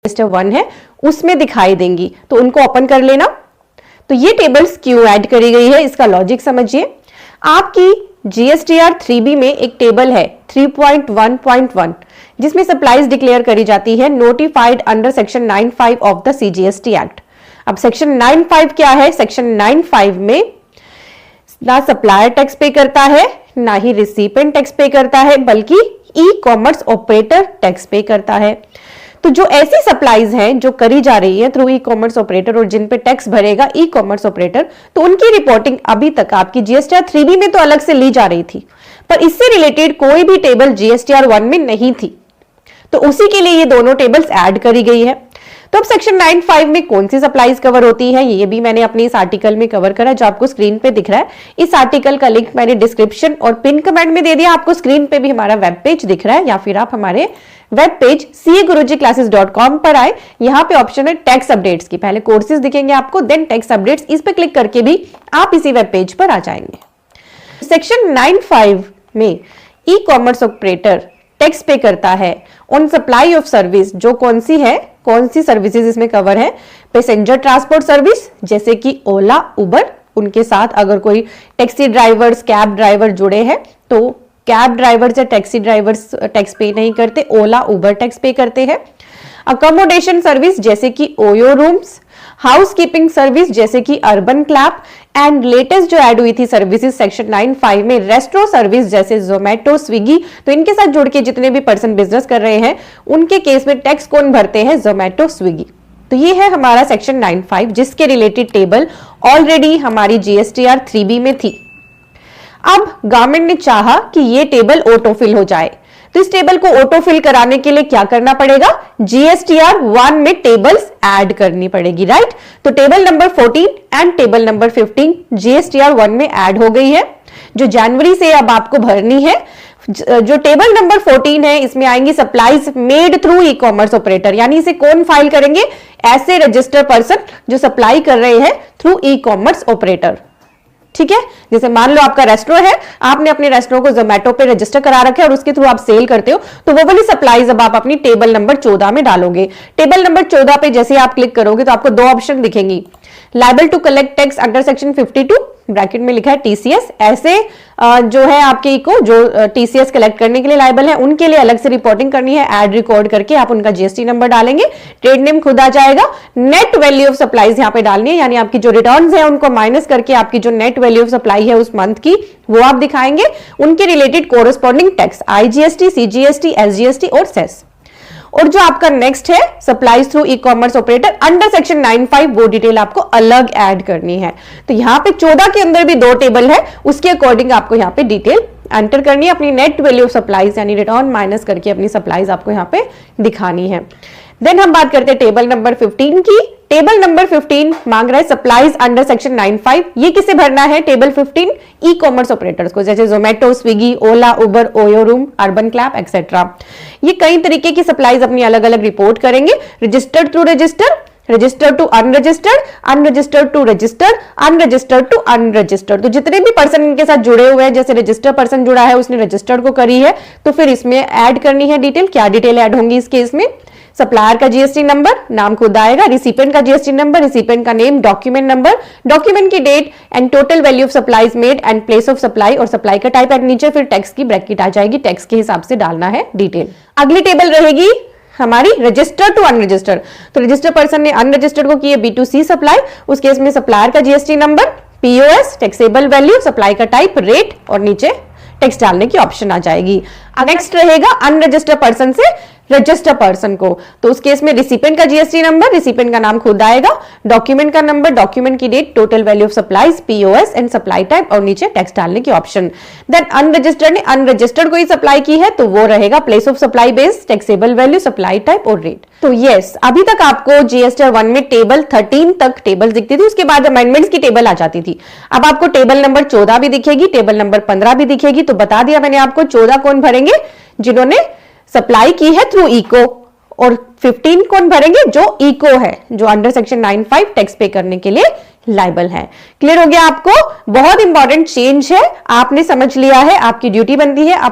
Register 1 है उसमें दिखाई देंगी, तो उनको ओपन कर लेना। तो ये टेबल्स क्यों ऐड करी गई है इसका लॉजिक समझिए। आपकी GSTR 3B में एक टेबल है 3.1.1 जिसमें सप्लाईज डिक्लेयर करी जाती है notified under section 95 of the CGST act. अब सेक्शन 95 क्या है? सेक्शन 95 में ना सप्लायर टैक्स पे करता है, ना ही रिसिपेंट टैक्स पे करता है, बल्कि ई कॉमर्स ऑपरेटर टैक्स पे करता है। तो जो ऐसी सप्लाईज हैं जो करी जा रही है थ्रू ई कॉमर्स ऑपरेटर और जिन पे टैक्स भरेगा ई कॉमर्स ऑपरेटर, तो उनकी रिपोर्टिंग अभी तक आपकी GSTR 3B में तो अलग से ली जा रही थी, पर इससे रिलेटेड कोई भी टेबल GSTR 1 में नहीं थी। तो उसी के लिए ये दोनों टेबल्स ऐड करी गई है। तो अब सेक्शन 95 में कौन सी सप्लाईज कवर होती है ये भी मैंने अपने इस आर्टिकल में कवर करा जो आपको स्क्रीन पे दिख रहा है। इस आर्टिकल का लिंक मैंने डिस्क्रिप्शन और पिन कमेंट में दे दिया। आपको स्क्रीन पे भी हमारा वेब पेज दिख रहा है, या फिर आप हमारे वेब पेज CAGurujiclasses.com पर आए। यहाँ पे ऑप्शन है टैक्स अपडेट्स की, पहले कोर्सेज दिखेंगे आपको, देन टैक्स अपडेट्स, इस पे क्लिक करके भी आप इसी वेब पेज पर आ जाएंगे। सेक्शन 95 में ई कॉमर्स ऑपरेटर टैक्स पे करता है ऑन सप्लाई ऑफ सर्विस, जो कौन सी सर्विसेज इसमें कवर है? पैसेंजर ट्रांसपोर्ट सर्विस जैसे कि ओला, उबर, उनके साथ अगर कोई टैक्सी ड्राइवर्स, कैब ड्राइवर जुड़े हैं तो कैब ड्राइवर्स या टैक्सी ड्राइवर्स टैक्स पे नहीं करते, ओला, उबर टैक्स पे करते हैं। अकोमोडेशन सर्विस जैसे कि ओयो रूम्स, हाउसकीपिंग सर्विस जैसे कि अर्बन क्लैप, एंड लेटेस्ट जो ऐड हुई थी सर्विसेज सेक्शन 95 में रेस्टोरेंट सर्विस जैसे जोमेटो, स्विगी, तो इनके साथ जुड़ के जितने भी पर्सन बिजनेस कर रहे हैं उनके केस में टैक्स कौन भरते हैं? जोमेटो, स्विगी। तो ये है हमारा सेक्शन 95 जिसके रिलेटेड टेबल ऑलरेडी हमारी GSTR 3B में थी। अब गवर्नमेंट ने चाहा कि ये टेबल ऑटोफिल हो जाए, तो इस टेबल को ऑटोफिल कराने के लिए क्या करना पड़ेगा? GSTR 1 में टेबल्स ऐड करनी पड़ेगी, राइट? तो table number 14 and table number 15 GSTR 1 में ऐड हो गई है, जो जनवरी से अब आपको भरनी है। जो टेबल नंबर 14 है इसमें आएंगी supplies made through e commerce operator, यानी इसे कौन फाइल करेंगे? ऐसे रजिस्टर पर्सन जो सप्लाई कर रहे हैं थ्रू ई कॉमर्स ऑपरेटर। ठीक है, जैसे मान लो आपका रेस्टोरेंट है, आपने अपने रेस्टोरेंट को जोमेटो पे रजिस्टर करा रखा है और उसके थ्रू आप सेल करते हो, तो वो वाली सप्लाईज अब आप अपनी टेबल नंबर 14 में डालोगे। टेबल नंबर 14 पे जैसे आप क्लिक करोगे तो आपको दो ऑप्शन दिखेंगी, liable to collect tax under section 52 bracket में लिखा है TCS, ऐसे जो है आपके इको जो TCS कलेक्ट करने के लिए लायबल है उनके लिए अलग से रिपोर्टिंग करनी है, एड रिकॉर्ड करके आप उनका GST नंबर डालेंगे, ट्रेड नेम खुद आ जाएगा। नेट वैल्यू ऑफ सप्लाईज यहाँ पे डालनी है, यानी आपकी जो रिटर्न्स है उनको माइनस करके आपकी जो नेट वैल्यू ऑफ सप्लाई है उस मंथ की वो आप दिखाएंगे, उनके related corresponding tax IGST, CGST, SGST और सेस। और जो आपका नेक्स्ट है supplies through e commerce operator under section 95, वो डिटेल आपको अलग ऐड करनी है। तो यहाँ पे 14 के अंदर भी दो टेबल है, उसके अकॉर्डिंग आपको यहाँ पे डिटेल एंटर करनी है, अपनी नेट वैल्यू ऑफ सप्लाईज यानी रिटर्न माइनस करके अपनी सप्लाईज आपको यहाँ पे दिखानी है। देन हम बात करते हैं टेबल नंबर 15 की। टेबल नंबर 15 मांग रहा है सप्लाईज अंडर सेक्शन 95, ये किसे भरना है? टेबल 15 ई कॉमर्स ऑपरेटर्स को, जैसे Zomato, Swiggy, Ola, Uber, OYO room, Urban Clap etcetera. ये कई तरीके की सप्लाईज अपनी अलग अलग रिपोर्ट करेंगे, registered to register, registered to unregistered, unregistered to registered, unregistered to unregistered. तो जितने भी पर्सन इनके साथ जुड़े हुए हैं, जैसे रजिस्टर्ड पर्सन जुड़ा है उसने रजिस्टर्ड को करी है, तो फिर इसमें ऐड करनी है डिटेल। क्या डिटेल ऐड होंगी इस केस में? सप्लायर का GST नंबर, नाम खुद आएगा, रिसिपेंट का GST नंबर, रिसिपेंट का नेम, डॉक्यूमेंट नंबर, डॉक्यूमेंट की date and total value of supplies made and place of supply, और सप्लाई का टाइप एंड नीचे फिर टैक्स की ब्रैकेट आ जाएगी, टैक्स के हिसाब से डालना है डिटेल। अगली टेबल रहेगी हमारी रजिस्टर्ड टू अनरजिस्टर्ड। तो रजिस्टर्ड पर्सन ने अनरजिस्टर्ड को की है B2C सप्लाई, उस केस में सप्लायर का GST number, POS, taxable value, supply का टाइप, रेट और नीचे टैक्स डालने की ऑप्शन आ जाएगी। नेक्स्ट रहेगा अनरजिस्टर्ड पर्सन से रजिस्टर पर्सन को, तो उस केस में रिसिपेंट का GST नंबर, रिसिपेंट का नाम खुद आएगा, डॉक्यूमेंट का नंबर, डॉक्यूमेंट की date, total value of supplies, POS and supply type और नीचे टैक्स डालने की ऑप्शन। देन अनरजिस्टर्ड ने अनरजिस्टर्ड को ही सप्लाई की है तो वो रहेगा place of supply base, taxable value, supply type और रेट। तो यस, अभी तक आपको GSTR 1 में टेबल 13 तक टेबल दिखती थी, उसके बाद अमेंडमेंट्स की टेबल आ जाती थी। अब आपको टेबल नंबर 14 भी दिखेगी, टेबल नंबर 15 भी दिखेगी। तो बता दिया मैंने आपको 14 कौन भरेंगे? जिन्होंने सप्लाई की है थ्रू इको, और 15 कौन भरेंगे? जो इको है, जो अंडर सेक्शन 95 टैक्स पे करने के लिए लायबल है। क्लियर हो गया आपको? बहुत इंपॉर्टेंट चेंज है, आपने समझ लिया है, आपकी ड्यूटी बनती है आप